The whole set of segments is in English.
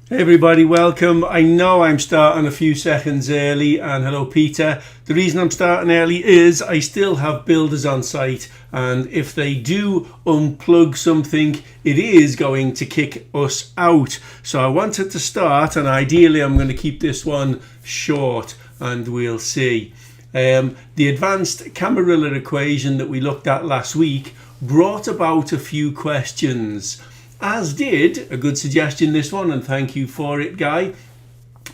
Hey everybody, welcome. I know I'm starting a few seconds early, and hello Peter. The reason I'm starting early is I still have builders on site, and if they do unplug something, it is going to kick us out. So I wanted to start, and ideally I'm going to keep this one short, and we'll see. The advanced Camarilla equation that we looked at last week brought about a few questions. As did, a good suggestion this one, and thank you for it, Guy,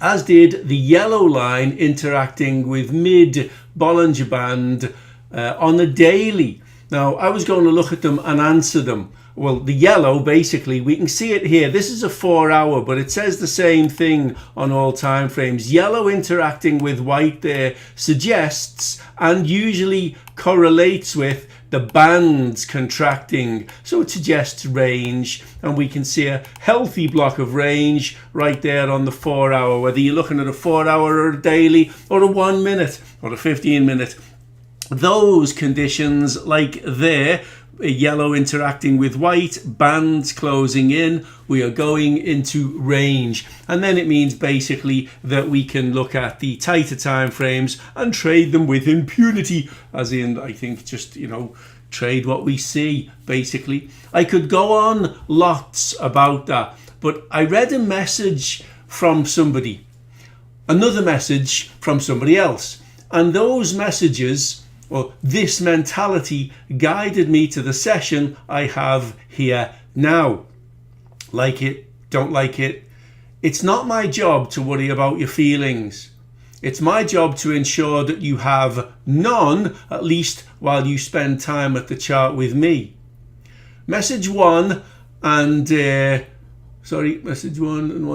as did the yellow line interacting with mid Bollinger Band on a daily. Now, I was going to look at them and answer them. Well, the yellow, basically, we can see it here. This is a 4 hour, but it says the same thing on all time frames. Yellow interacting with white there suggests and usually correlates with the bands contracting, so it suggests range, and we can see a healthy block of range right there on the 4 hour, whether you're looking at a 4 hour or a daily or a 1 minute or a 15 minute. Those conditions, like there, yellow interacting with white, bands closing in, we are going into range. And then it means basically that we can look at the tighter time frames and trade them with impunity, as in, I think, just, trade what we see, basically. I could go on lots about that, but I read a message from somebody, another message from somebody else, and those messages, well, this mentality guided me to the session I have here now. Like it, don't like it. It's not my job to worry about your feelings. It's my job to ensure that you have none, at least while you spend time at the chart with me. Message one and message one and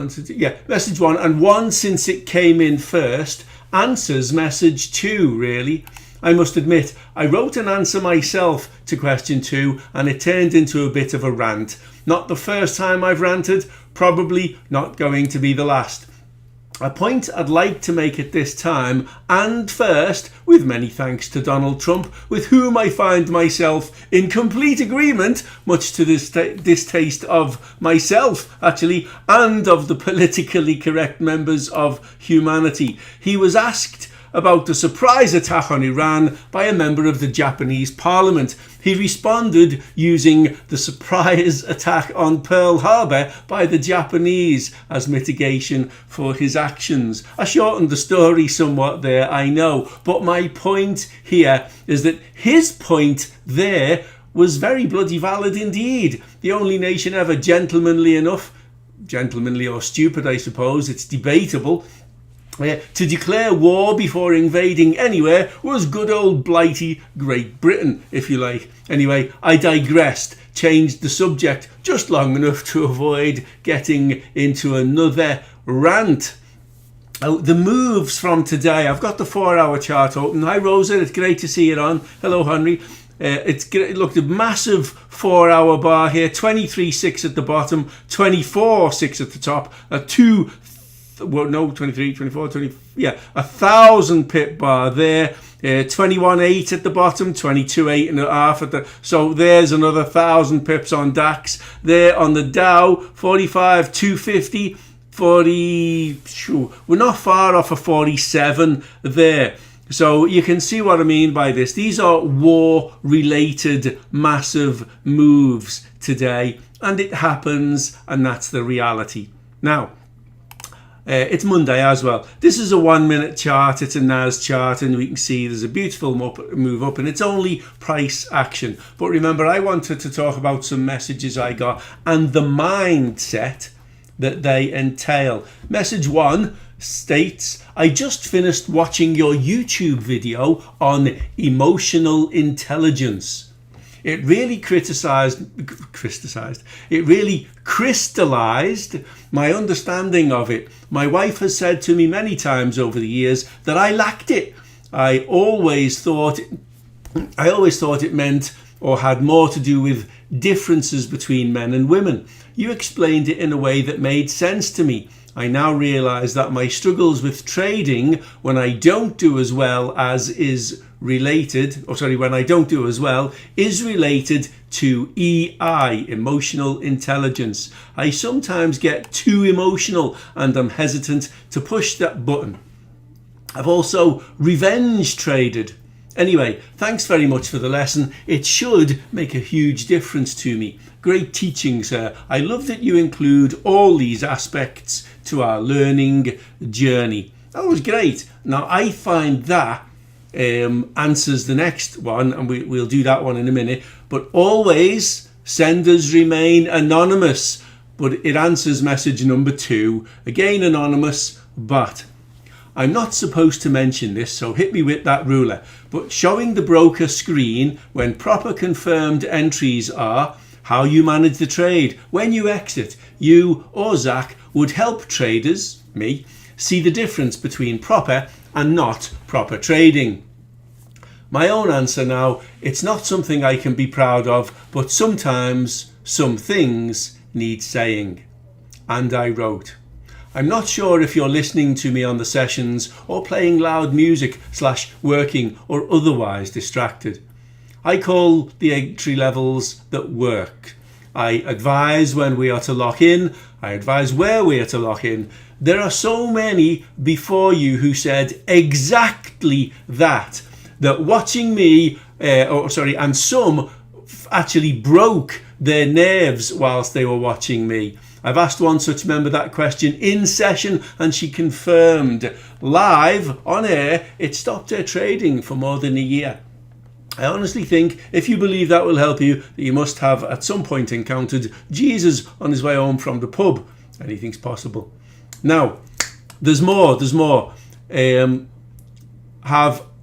one since it came in first answers message two, really. I must admit, I wrote an answer myself to question 2 and it turned into a bit of a rant. Not the first time I've ranted, probably not going to be the last. A point I'd like to make at this time, and first, with many thanks to Donald Trump, with whom I find myself in complete agreement, much to the distaste of myself, actually, and of the politically correct members of humanity. He was asked about the surprise attack on Iran by a member of the Japanese parliament. He responded using the surprise attack on Pearl Harbor by the Japanese as mitigation for his actions. I shortened the story somewhat there, I know, but my point here is that his point there was very bloody valid indeed. The only nation ever gentlemanly enough, gentlemanly or stupid I suppose, it's debatable, to declare war before invading anywhere was good old blighty Great Britain, if you like. Anyway, I digressed, changed the subject just long enough to avoid getting into another rant. The moves from today, I've got the 4 hour chart open. Hi Rosa, it's great to see it on. Hello Henry. It looked a massive 4 hour bar here, 23.6 at the bottom, 24.6 at the top, 23, 24, 20, 1,000 pip bar there, 21.8 at the bottom, 22.8 and a half at the, so there's another 1,000 pips on DAX. There on the Dow, 45,250, 40, we're not far off of 47 there. So you can see what I mean by this. These are war-related massive moves today, and it happens, and that's the reality. Now, it's Monday as well. This is a 1 minute chart. It's a NAS chart, and we can see there's a beautiful move up, and it's only price action. But remember, I wanted to talk about some messages I got and the mindset that they entail. Message 1 states, I just finished watching your YouTube video on emotional intelligence. It really crystallized my understanding of it. My wife has said to me many times over the years that I lacked it. I always thought it meant or had more to do with differences between men and women. You explained it in a way that made sense to me. I now realize that my struggles with trading when I don't do as well is related to EI, emotional intelligence. I sometimes get too emotional and I'm hesitant to push that button. I've also revenge traded. Anyway, thanks very much for the lesson. It should make a huge difference to me. Great teaching, sir. I love that you include all these aspects to our learning journey. That was great. Now, I find that answers the next one, and we'll do that one in a minute. But always, senders remain anonymous. But it answers message number 2. Again, anonymous, but I'm not supposed to mention this, so hit me with that ruler. But showing the broker screen when proper confirmed entries are, how you manage the trade, when you exit, you or Zach would help traders, me, see the difference between proper and not proper trading. My own answer now, it's not something I can be proud of, but sometimes some things need saying. And I wrote, I'm not sure if you're listening to me on the sessions or playing loud music / working or otherwise distracted. I call the entry levels that work. I advise when we are to lock in. I advise where we are to lock in. There are so many before you who said exactly that watching me, and some actually broke their nerves whilst they were watching me. I've asked one such member that question in session and she confirmed live on air it stopped her trading for more than a year. I honestly think if you believe that will help you, that you must have at some point encountered Jesus on his way home from the pub. Anything's possible. Now, there's more. I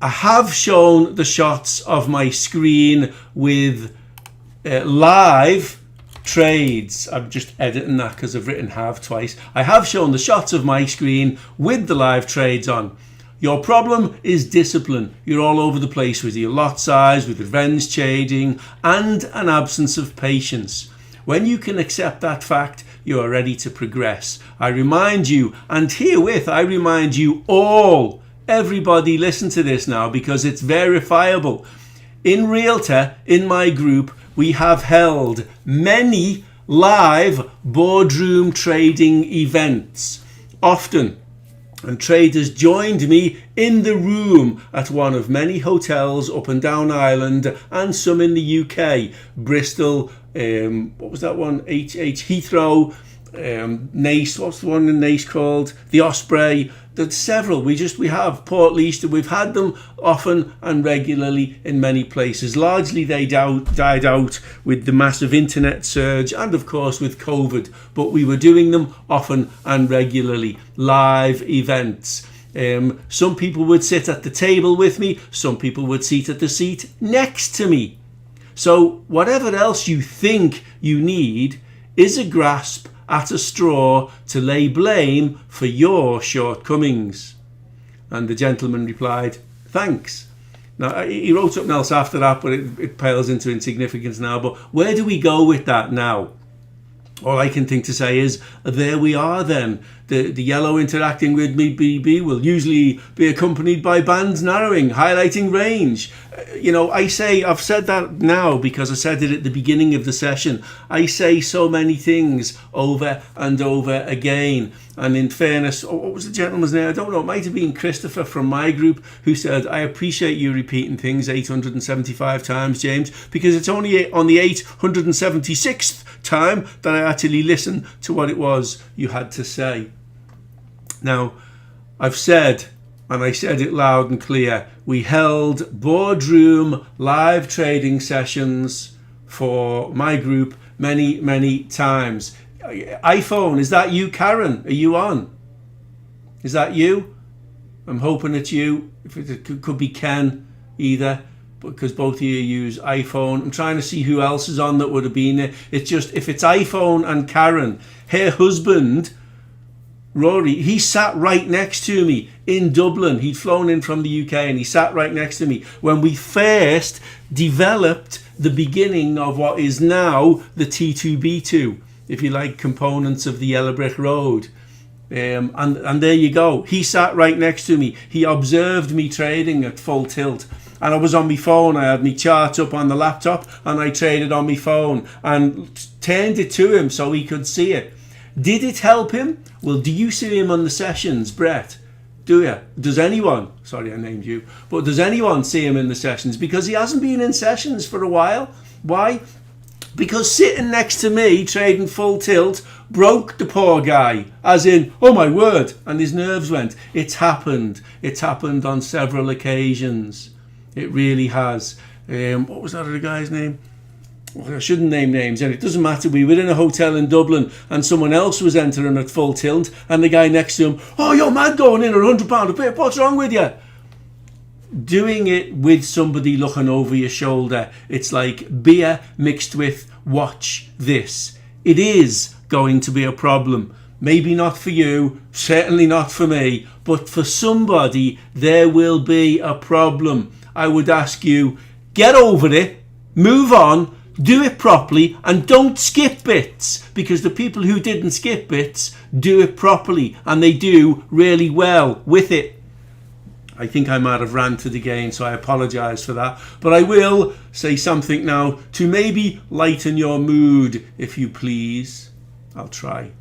have shown the shots of my screen with live trades. I'm just editing that because I've written have twice. I have shown the shots of my screen with the live trades on. Your problem is discipline. You're all over the place with your lot size, with revenge trading, and an absence of patience. When you can accept that fact, you are ready to progress. I remind you, and herewith I remind you all, everybody listen to this now because it's verifiable. In Realtor, in my group, we have held many live boardroom trading events, often. And traders joined me in the room at one of many hotels up and down Ireland and some in the UK. Bristol, what was that one? Heathrow, Nace, what's the one in Nace called? The Osprey. There's several. We have Port Leicester. We've had them often and regularly in many places. Largely they died out with the massive internet surge and of course with COVID, but we were doing them often and regularly. Live events. Some people would sit at the table with me. Some people would sit at the seat next to me. So whatever else you think you need is a grasp at a straw to lay blame for your shortcomings. And the gentleman replied, thanks. Now, he wrote something else after that, but it pales into insignificance now. But where do we go with that now? All I can think to say is, there we are then. The yellow interacting with me BB will usually be accompanied by bands narrowing, highlighting range. I've said that now because I said it at the beginning of the session. I say so many things over and over again. And in fairness, what was the gentleman's name? I don't know. It might have been Christopher from my group who said, I appreciate you repeating things 875 times, James, because it's only on the 876th time that I actually listen to what it was you had to say. Now, I've said, and I said it loud and clear, we held boardroom live trading sessions for my group many, many times. iPhone, is that you, Karen? Are you on? Is that you? I'm hoping it's you. If it could be Ken either, because both of you use iPhone. I'm trying to see who else is on that would have been there. It's just, if it's iPhone and Karen, her husband Rory, he sat right next to me in Dublin. He'd flown in from the UK and he sat right next to me when we first developed the beginning of what is now the T2B2, if you like, components of the Yellow Brick Road. And there you go. He sat right next to me. He observed me trading at full tilt. And I was on my phone. I had my charts up on the laptop and I traded on my phone and turned it to him so he could see it. Did it help him? Well, do you see him on the sessions, Brett? Do you? Does anyone? Sorry, I named you. But does anyone see him in the sessions? Because he hasn't been in sessions for a while. Why? Because sitting next to me, trading full tilt, broke the poor guy. As in, oh my word, and his nerves went. It's happened. It's happened on several occasions. It really has. What was that other guy's name? I shouldn't name names, and it doesn't matter. We were in a hotel in Dublin and someone else was entering at full tilt and the guy next to him, oh, you're mad going in at £100 a pip, what's wrong with you? Doing it with somebody looking over your shoulder, it's like beer mixed with watch this. It is going to be a problem. Maybe not for you, certainly not for me, but for somebody there will be a problem. I would ask you, get over it, move on, do it properly, and don't skip bits, because the people who didn't skip bits do it properly and they do really well with it. I think I might have ranted again, so I apologise for that, but I will say something now to maybe lighten your mood, if you please. I'll try.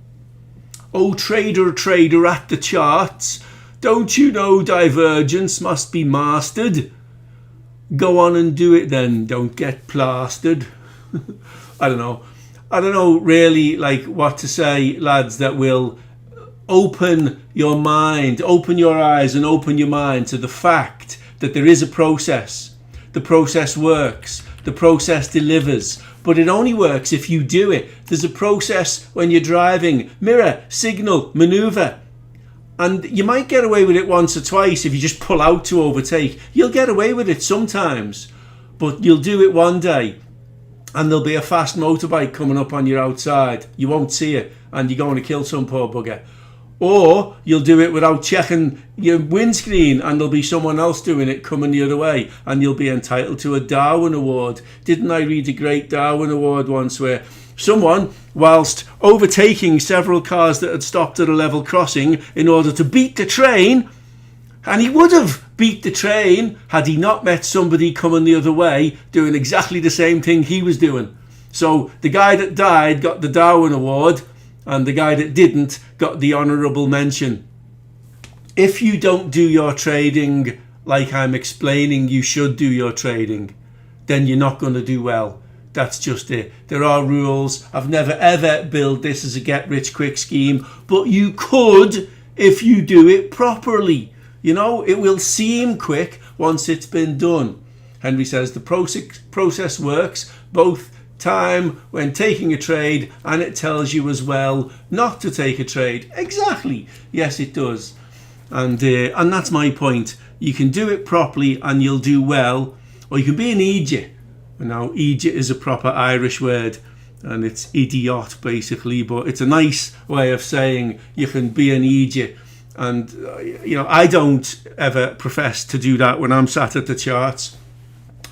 Oh, trader at the charts, don't you know divergence must be mastered? Go on and do it then, don't get plastered. I don't know really like what to say, lads, that will open your mind, open your eyes and open your mind to the fact that there is a process. The process works, the process delivers, but it only works if you do it. There's a process when you're driving, mirror, signal, maneuver. And you might get away with it once or twice if you just pull out to overtake. You'll get away with it sometimes, but you'll do it one day and there'll be a fast motorbike coming up on your outside. You won't see it and you're going to kill some poor bugger. Or you'll do it without checking your windscreen and there'll be someone else doing it coming the other way and you'll be entitled to a Darwin Award. Didn't I read a great Darwin Award once where someone, whilst overtaking several cars that had stopped at a level crossing in order to beat the train, and he would have beat the train had he not met somebody coming the other way doing exactly the same thing he was doing. So the guy that died got the Darwin Award and the guy that didn't got the honourable mention. If you don't do your trading like I'm explaining you should do your trading, then you're not going to do well. That's just it. There are rules. I've never ever billed this as a get rich quick scheme, but you could if you do it properly. You know, it will seem quick once it's been done. Henry says the process works both time when taking a trade and it tells you as well not to take a trade. Exactly. Yes, it does. And that's my point. You can do it properly and you'll do well, or you can be an idiot. Now, idiot is a proper Irish word and it's idiot basically, but it's a nice way of saying you can be an idiot. And, I don't ever profess to do that when I'm sat at the charts.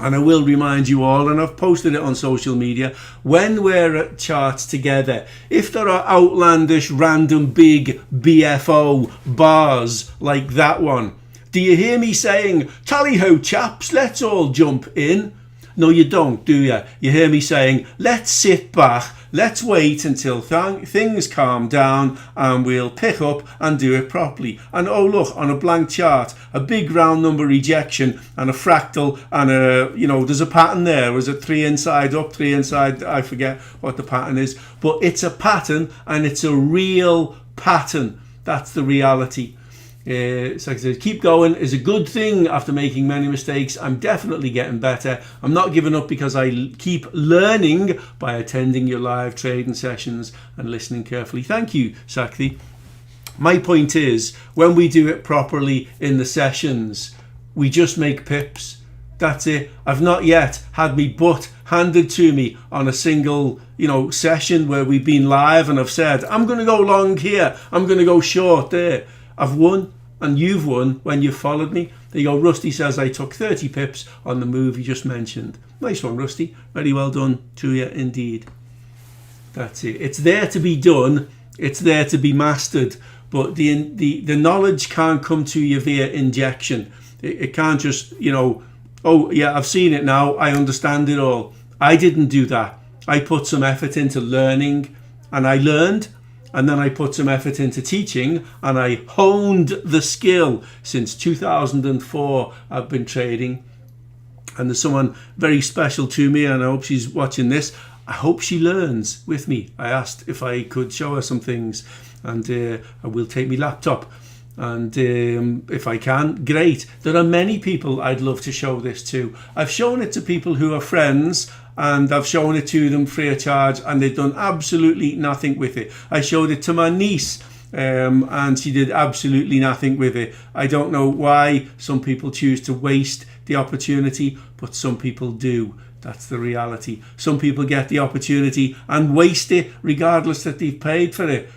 And I will remind you all, and I've posted it on social media, when we're at charts together, if there are outlandish, random, big BFO bars like that one, do you hear me saying, tally-ho chaps, let's all jump in? No, you don't, do you? You hear me saying, let's sit back, let's wait until things calm down and we'll pick up and do it properly. And oh look, on a blank chart, a big round number rejection and a fractal and there's a pattern there. Was it 3 inside up, 3 inside? I forget what the pattern is. But it's a pattern and it's a real pattern. That's the reality. So like I said, keep going is a good thing after making many mistakes. I'm definitely getting better. I'm not giving up because I keep learning by attending your live trading sessions and listening carefully. Thank you, Sakthi. My point is, when we do it properly in the sessions, we just make pips. That's it. I've not yet had me butt handed to me on a single, session where we've been live and I've said, I'm going to go long here, I'm going to go short there. I've won, and you've won when you've followed me. There you go. Rusty says I took 30 pips on the move you just mentioned. Nice one, Rusty. Very well done to you indeed. That's it. It's there to be done. It's there to be mastered. But the knowledge can't come to you via injection. It can't just, oh yeah, I've seen it now, I understand it all. I didn't do that. I put some effort into learning, and I learned, and then I put some effort into teaching, and I honed the skill. Since 2004 I've been trading, and there's someone very special to me, and I hope she's watching this. I hope she learns with me. I asked if I could show her some things, and I will take my laptop, and if I can, great. There are many people I'd love to show this to. I've shown it to people who are friends, and I've shown it to them free of charge, and they've done absolutely nothing with it. I showed it to my niece, and she did absolutely nothing with it. I don't know why some people choose to waste the opportunity, but some people do. That's the reality. Some people get the opportunity and waste it regardless that they've paid for it.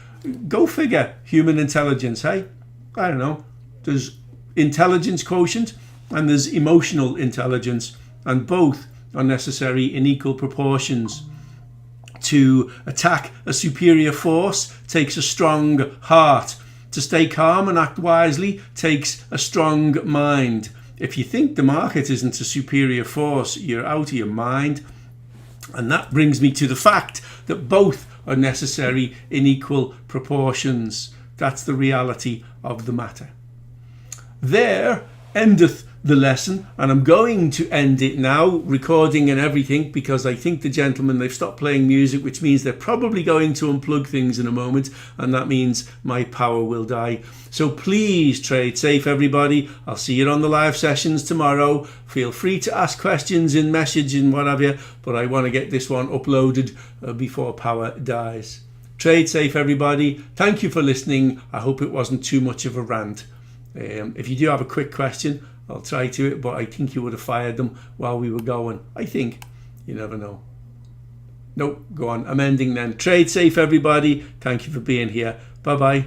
Go figure. Human intelligence, hey? I don't know. There's intelligence quotient and there's emotional intelligence, and both are necessary in equal proportions. To attack a superior force takes a strong heart. To stay calm and act wisely takes a strong mind. If you think the market isn't a superior force, you're out of your mind. And that brings me to the fact that both are necessary in equal proportions. That's the reality of the matter. There endeth the lesson, and I'm going to end it now, recording and everything, because I think the gentlemen, they've stopped playing music, which means they're probably going to unplug things in a moment, and that means my power will die. So please trade safe, everybody. I'll see you on the live sessions tomorrow. Feel free to ask questions in message and what have you, but I want to get this one uploaded before power dies. Trade safe, everybody. Thank you for listening. I hope it wasn't too much of a rant. If you do have a quick question, I'll try to it, but I think you would have fired them while we were going. I think. You never know. Nope, go on. I'm ending then. Trade safe, everybody. Thank you for being here. Bye-bye.